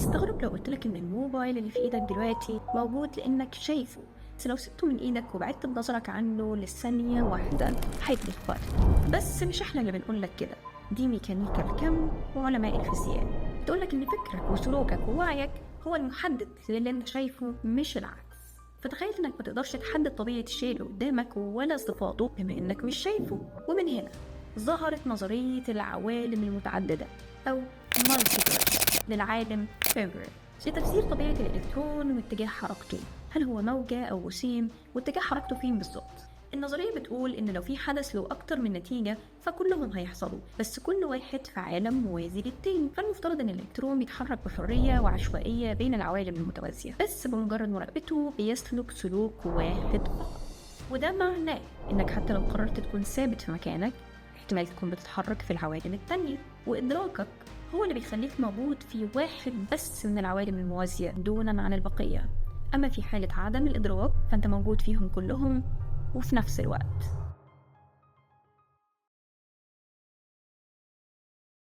هتستغرب لو قلتلك إن الموبايل اللي في إيدك دلوقتي موجود لإنك شايفه، بس لو سبته من إيدك وبعدت بنظرك عنه لثانية واحدة هيتلف وقت. بس مش إحنا اللي بنقولك كده، دي ميكانيكا الكم وعلماء الفيزياء بتقولك إن فكرك وسلوكك ووعيك هو المحدد للي أنت شايفه مش العكس. فتخيل إنك ما تقدرش تحدد طبيعة الشيء اللي قدامك ولا صفاته بما إنك مش شايفه. ومن هنا ظهرت نظرية العوالم المتعددة أو multiverse للعالم فيبر لتفسير طبيعة الإلكترون واتجاه حركته، هل هو موجة أو وسيم، واتجاه حركته فين بالظبط. النظرية بتقول إن لو في حدث له أكتر من نتيجة فكلهم هيحصلوا، بس كل واحد في عالم موازي للتاني. فالمفترض إن الإلكترون بيتحرك بحرية وعشوائية بين العوالم المتوازية، بس بمجرد مراقبته بيسلك سلوك واحد فقط. وده معناه إنك حتى لو قررت تكون ثابت في مكانك احتمال تكون بتتحرك في العوالم التانية، وإدراكك هو اللي بيخليك موجود في واحد بس من العوالم الموازية دونا عن البقية. أما في حالة عدم الإدراك فأنت موجود فيهم كلهم وفي نفس الوقت.